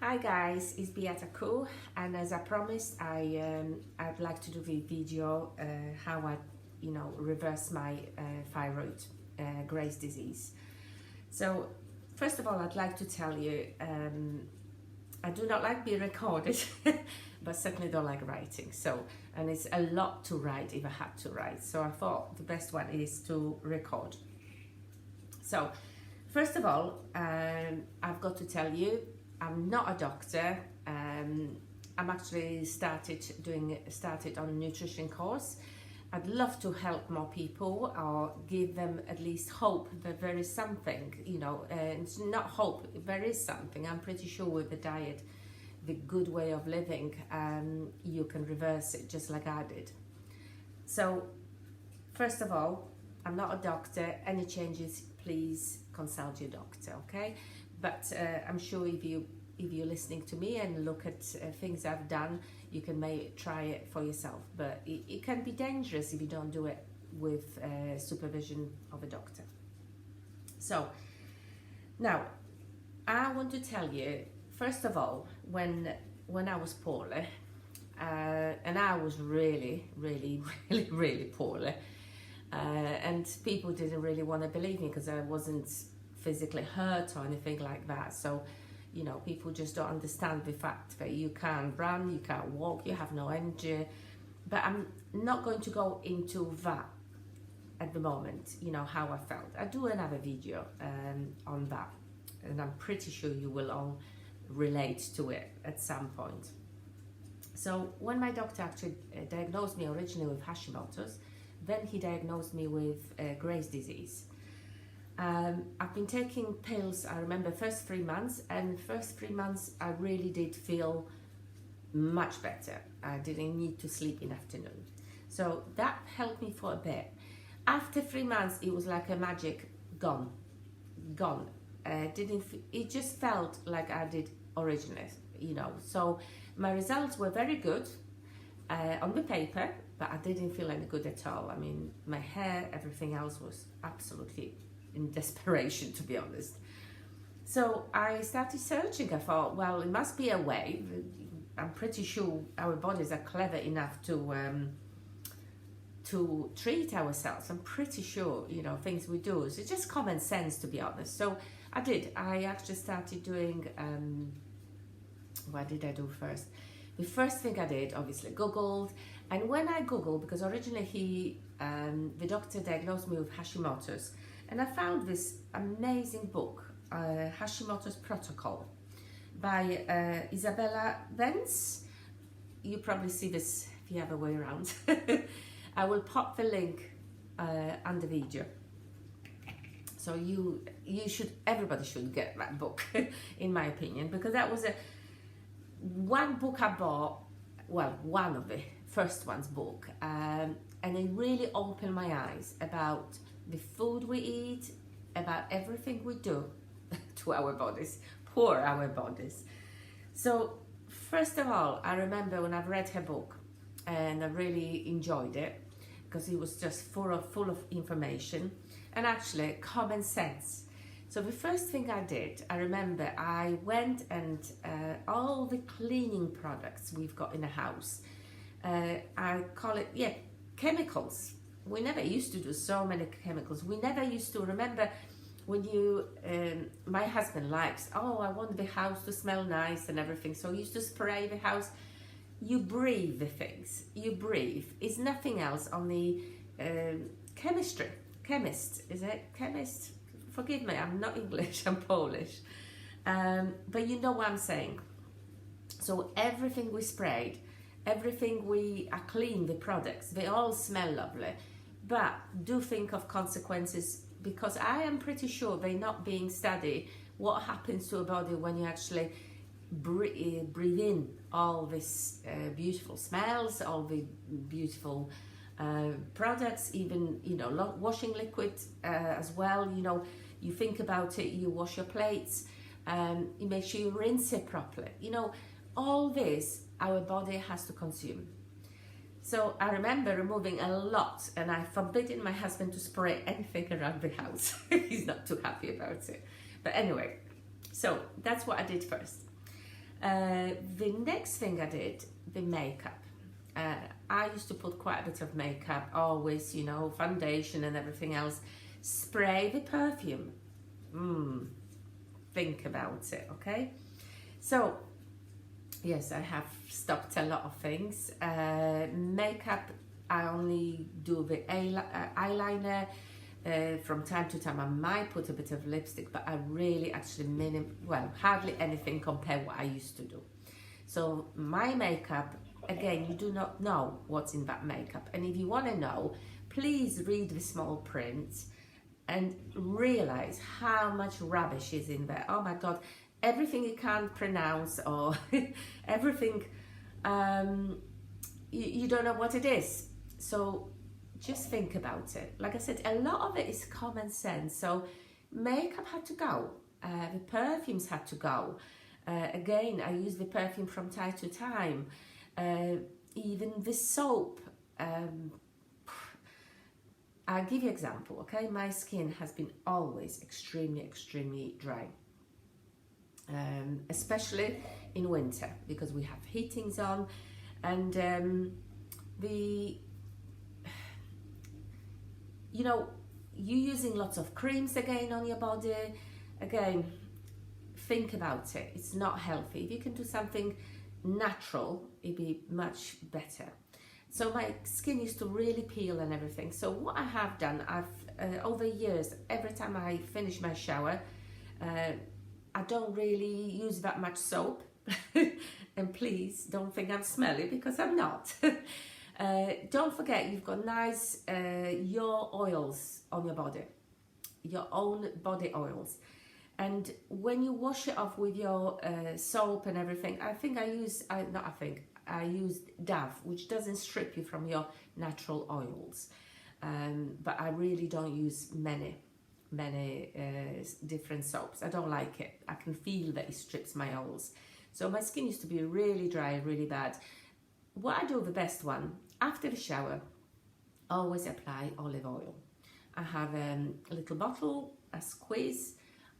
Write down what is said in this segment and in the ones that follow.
Hi guys, it's Beata Cool, and as I promised, I'd like to do the video how I, reverse my thyroid Graves' disease. So first of all, I'd like to tell you, I do not like being recorded, but certainly don't like writing. And it's a lot to write if I had to write. So I thought the best one is to record. So first of all, I've got to tell you, I'm not a doctor. I'm actually started on a nutrition course. I'd love to help more people or give them at least hope that there is something, it's not hope, there is something. I'm pretty sure with the diet, the good way of living, you can reverse it just like I did. So first of all, I'm not a doctor. Any changes, please consult your doctor, okay? But I'm sure if you're listening to me and look at things I've done, you can try it for yourself. But it can be dangerous if you don't do it with supervision of a doctor. So now I want to tell you, first of all, when I was poorly, and I was really poorly, and people didn't really want to believe me because I wasn't physically hurt or anything like that. So people just don't understand the fact that you can't run, you can't walk, you have no energy. But I'm not going to go into that at the moment, how I felt. I do another video on that, and I'm pretty sure you will all relate to it at some point. So when my doctor actually diagnosed me originally with Hashimoto's, then he diagnosed me with Graves' disease. I've been taking pills, I remember first 3 months, and first 3 months I really did feel much better. I didn't need to sleep in the afternoon. So that helped me for a bit. After 3 months, it was like a magic gone. It just felt like I did originally, So my results were very good on the paper, but I didn't feel any good at all. I mean, my hair, everything else was absolutely in desperation, to be honest. So I started searching. I thought, well, it must be a way. I'm pretty sure our bodies are clever enough to treat ourselves. I'm pretty sure, things we do. So it's just common sense, to be honest. So I did. I actually started doing, what did I do first? The first thing I did, obviously, Googled. And when I Googled, because originally the doctor diagnosed me with Hashimoto's, and I found this amazing book, Hashimoto's Protocol, by Isabella Vance. You probably see this if you have a way around. I will pop the link under the video. So everybody should get that book, in my opinion, because that was one book I bought, well, one of the first one's book, and it really opened my eyes about the food we eat, about everything we do to our bodies, for our bodies. So first of all, I remember when I've read her book, and I really enjoyed it because it was just full of information and actually common sense. So the first thing I did, I remember I went and all the cleaning products we've got in the house, I call it, chemicals. We never used to do so many chemicals. We never used to, remember when my husband likes, I want the house to smell nice and everything. So he used to spray the house. You breathe the things, you breathe. It's nothing else on the chemist, is it? Chemist? Forgive me, I'm not English, I'm Polish. But you know what I'm saying. So everything we sprayed, everything we clean, the products, they all smell lovely. But do think of consequences, because I am pretty sure they're not being studied what happens to a body when you actually breathe in all this beautiful smells, all the beautiful products, even washing liquid as well. You think about it, you wash your plates, you make sure you rinse it properly. All this our body has to consume. So I remember removing a lot, and I forbidden my husband to spray anything around the house. He's not too happy about it. But anyway, so that's what I did first. The next thing I did, the makeup. I used to put quite a bit of makeup, always, you know, foundation and everything else. Spray the perfume. Think about it, okay? So, yes, I have stopped a lot of things. Makeup, I only do the eyeliner. From time to time I might put a bit of lipstick, but I really actually hardly anything compared what I used to do. So my makeup, again, you do not know what's in that makeup, and if you want to know, please read the small print and realize how much rubbish is in there. Oh my god, everything you can't pronounce, or everything you don't know what it is. So just think about it. Like I said, a lot of it is common sense. So makeup had to go, the perfumes had to go. Again, I use the perfume from time to time. Even the soap. I'll give you an example, okay? My skin has been always extremely dry. Especially in winter, because we have heatings on, and you know, you're using lots of creams again on your body. Again, think about it. It's not healthy. If you can do something natural, it'd be much better. So my skin used to really peel and everything. So what I have done, over years, every time I finish my shower, I don't really use that much soap. And please don't think I'm smelly, because I'm not. Don't forget, you've got nice your oils on your body, your own body oils. And when you wash it off with your soap and everything, I use Dove, which doesn't strip you from your natural oils. But I really don't use many different soaps. I don't like it. I can feel that it strips my oils. So my skin used to be really dry, really bad. What I do, the best one, after the shower, always apply olive oil. I have a little bottle, a squeeze,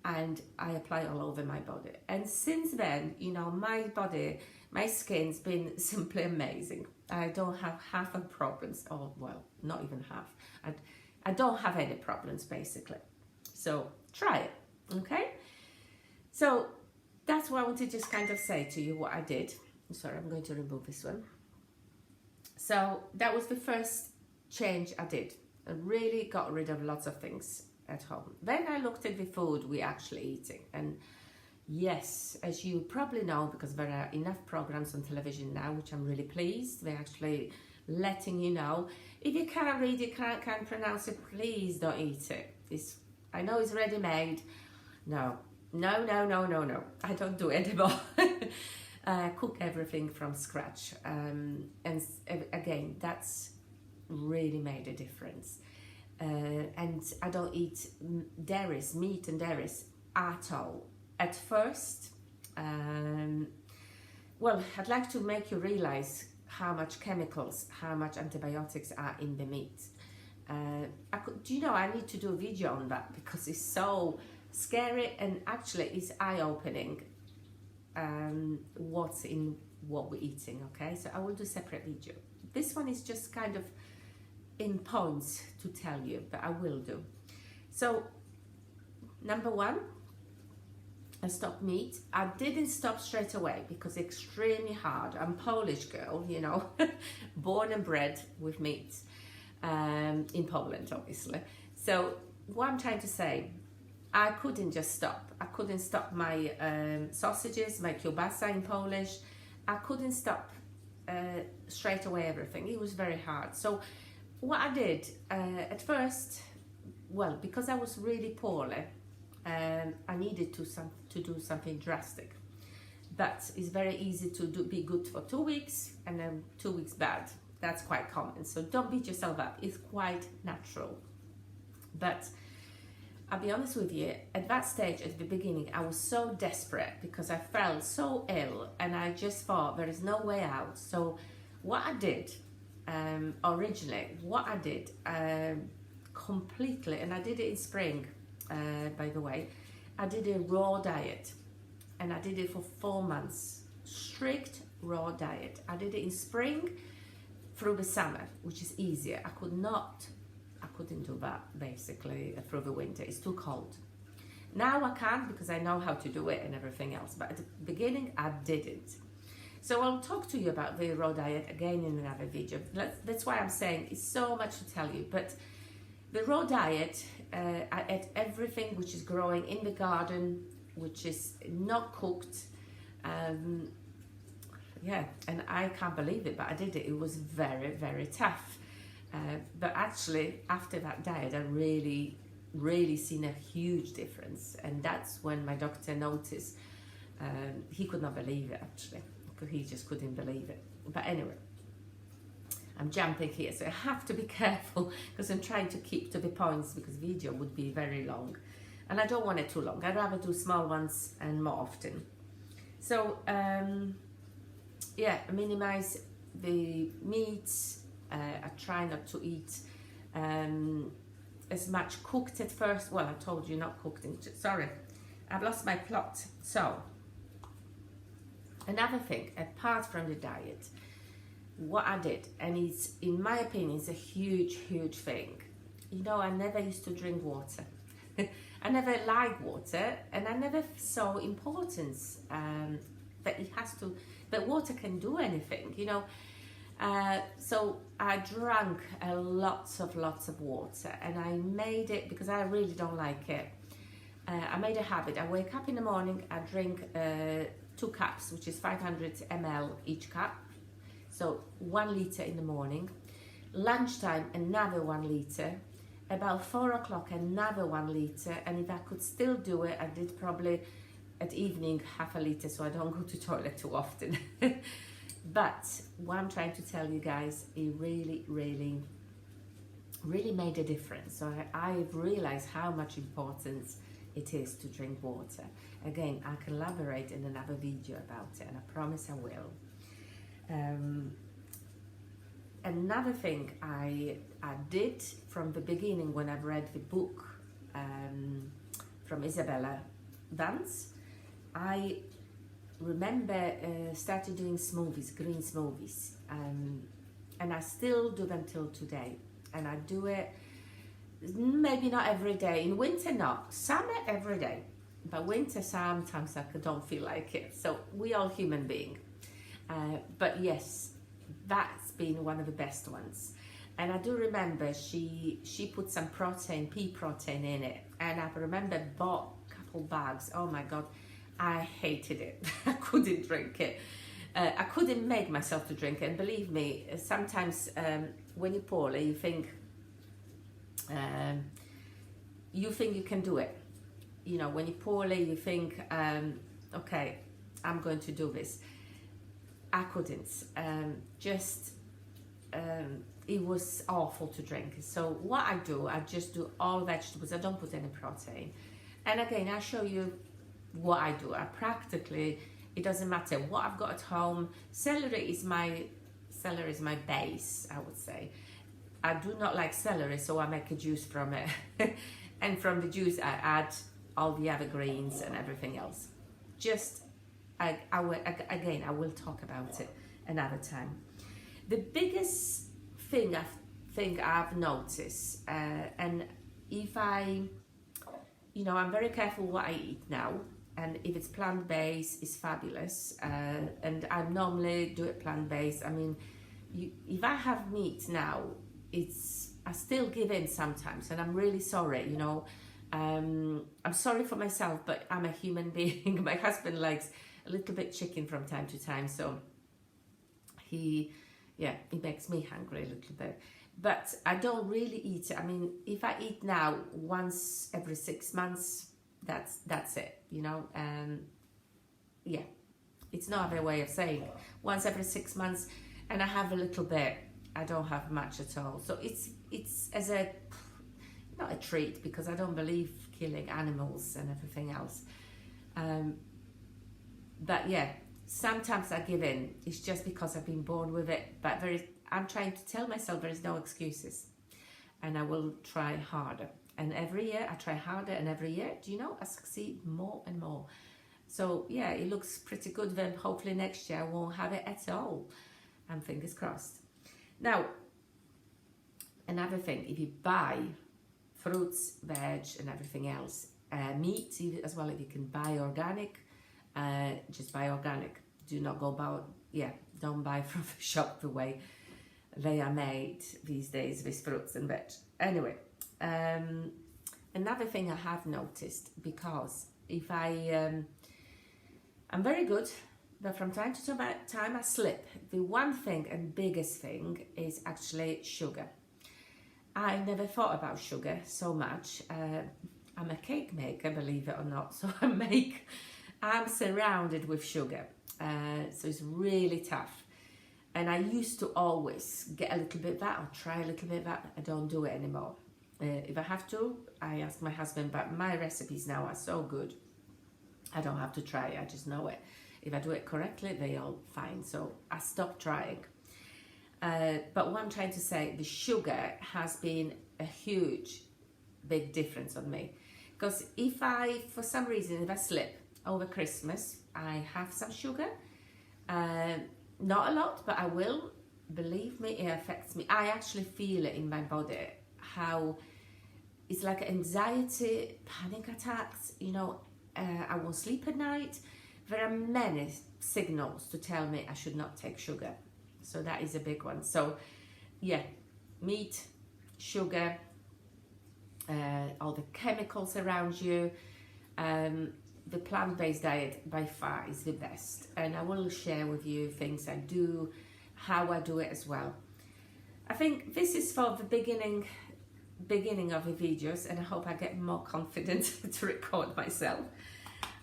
and I apply all over my body. And since then, you know, my skin's been simply amazing. I don't have half of problems, or well, not even half. I don't have any problems, basically. So try it, okay? So that's what I want to just kind of say to you, what I did. Sorry, I'm going to remove this one. So that was the first change I did. I really got rid of lots of things at home. Then I looked at the food we're actually eating. And yes, as you probably know, because there are enough programs on television now, which I'm really pleased, they're actually letting you know. If you can't read it, can't pronounce it, please don't eat it. I know it's ready-made. No. I don't do it anymore. Cook everything from scratch. And again, that's really made a difference. And I don't eat meat and dairies at all. At first, well, I'd like to make you realize how much chemicals, how much antibiotics are in the meat. Do you know, I need to do a video on that, because it's so scary, and actually it's eye-opening what's in what we're eating, okay? So I will do a separate video. This one is just kind of in points to tell you, but I will do. So, number one, I stopped meat. I didn't stop straight away, because it's extremely hard. I'm a Polish girl, you know, born and bred with meat, in Poland, obviously. So what I'm trying to say, I couldn't just stop. I couldn't stop my sausages, my kielbasa in Polish. I couldn't stop straight away everything. It was very hard. So what I did at first, well, because I was really poorly, I needed to do something drastic. But it's very easy to be good for 2 weeks and then 2 weeks bad. That's quite common. So don't beat yourself up. It's quite natural. But I'll be honest with you, at that stage, at the beginning, I was so desperate because I felt so ill, and I just thought there is no way out. So what I did, originally, completely, and I did it in spring, by the way, I did a raw diet, and I did it for 4 months. strict raw diet. I did it in spring through the summer, which is easier. I couldn't do that basically through the winter. It's too cold. Now I can because I know how to do it and everything else, but at the beginning I didn't. So I'll talk to you about the raw diet again in another video. That's why I'm saying it's so much to tell you. But the raw diet, I ate everything which is growing in the garden, which is not cooked. Yeah, and I can't believe it, but I did it. It was very, very tough. But actually, after that diet, I really seen a huge difference. And that's when my doctor noticed. He could not believe it, actually. He just couldn't believe it. But anyway, I'm jumping here, so I have to be careful because I'm trying to keep to the points because video would be very long. And I don't want it too long. I'd rather do small ones and more often. So, yeah, I minimize the meats. I try not to eat as much cooked at first. Well, I told you not cooked. Sorry, I've lost my plot. So, another thing, apart from the diet, what I did, and it's, in my opinion, it's a huge, huge thing. You know, I never used to drink water. I never liked water, and I never saw importance that it has to, that water can do anything, you know. So I drank lots of water, and I made it, because I really don't like it, I made a habit. I wake up in the morning, I drink 2 cups, which is 500 ml each cup, so 1 liter in the morning. Lunchtime, another 1 liter. About 4 o'clock, another 1 liter, and if I could still do it, I did probably at evening ½ liter, so I don't go to toilet too often. But what I'm trying to tell you guys, it really made a difference. So I've realized how much importance it is to drink water. Again, I can elaborate in another video about it, and I promise I will. Another thing I did from the beginning when I've read the book from Isabella Vance, I remember started doing smoothies, green smoothies, and I still do them till today. And I do it maybe not every day. In winter, not. Summer, every day. But winter, sometimes I don't feel like it. So we all human beings. But yes, that's been one of the best ones. And I do remember she put some protein, pea protein in it. And I remember bought a couple bags. Oh my God, I hated it. I couldn't drink it. I couldn't make myself to drink it. And believe me, sometimes when you're poorly, you think you can do it. You know, when you're poorly, you think, okay, I'm going to do this. I couldn't. It was awful to drink. So what I do, I just do all vegetables. I don't put any protein. And again, I show you what I do. I practically, it doesn't matter what I've got at home. Celery is my base, I would say. I do not like celery, so I make a juice from it. And from the juice, I add all the other greens and everything else. I will talk about it another time. The biggest thing I've noticed, and if I'm very careful what I eat now, and if it's plant-based, it's fabulous, and I normally do it plant-based. I mean, if I have meat now, I still give in sometimes, and I'm really sorry, you know. I'm sorry for myself, but I'm a human being. My husband likes a little bit chicken from time to time, so he makes me hungry a little bit. But I don't really eat it. I mean, if I eat now once every 6 months, that's it, you know. Yeah, it's no other way of saying once every 6 months, and I have a little bit. I don't have much at all. So it's as not a treat, because I don't believe killing animals and everything else. But yeah, sometimes I give in. It's just because I've been born with it. But I'm trying to tell myself there is no excuses, and I will try harder. And every year I try harder, and every year, do you know, I succeed more and more. So yeah, it looks pretty good. Then hopefully next year I won't have it at all. And fingers crossed. Now, another thing, if you buy fruits, veg and everything else, meat as well, if you can buy organic, just buy organic. Do not go don't buy from the shop the way they are made these days with fruits and veg. Anyway, another thing I have noticed, because if I'm very good, but from time to time I slip. The one thing and biggest thing is actually sugar. I never thought about sugar so much. I'm a cake maker, believe it or not, so I'm surrounded with sugar, so it's really tough. And I used to always get a little bit of that or try a little bit of that. I don't do it anymore. If I have to, I ask my husband, but my recipes now are so good, I don't have to try, I just know it. If I do it correctly, they all fine, so I stopped trying. But what I'm trying to say, the sugar has been a huge, big difference on me. Because if I, for some reason, if I slip over Christmas, I have some sugar. Not a lot, but I will. Believe me, it affects me. I actually feel it in my body, how it's like anxiety, panic attacks, you know, I won't sleep at night. There are many signals to tell me I should not take sugar. So that is a big one. So yeah, meat, sugar, all the chemicals around you. The plant-based diet by far is the best. And I will share with you things I do, how I do it as well. I think this is for the beginning of the videos, and I hope I get more confident to record myself.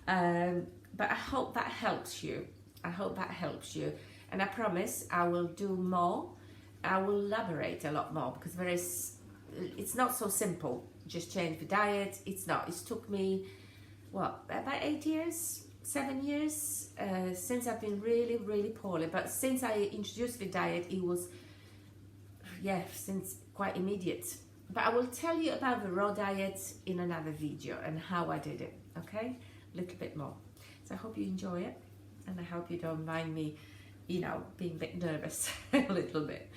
But I hope that helps you. I hope that helps you. And I promise I will do more. I will elaborate a lot more, because it's not so simple. Just change the diet. It's not. It's took me, what, about 8 years, 7 years, since I've been really, really poorly. But since I introduced the diet, it was, since quite immediate. But I will tell you about the raw diet in another video and how I did it, okay? A little bit more. So I hope you enjoy it, and I hope you don't mind me, you know, being a bit nervous a little bit.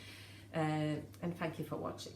And thank you for watching.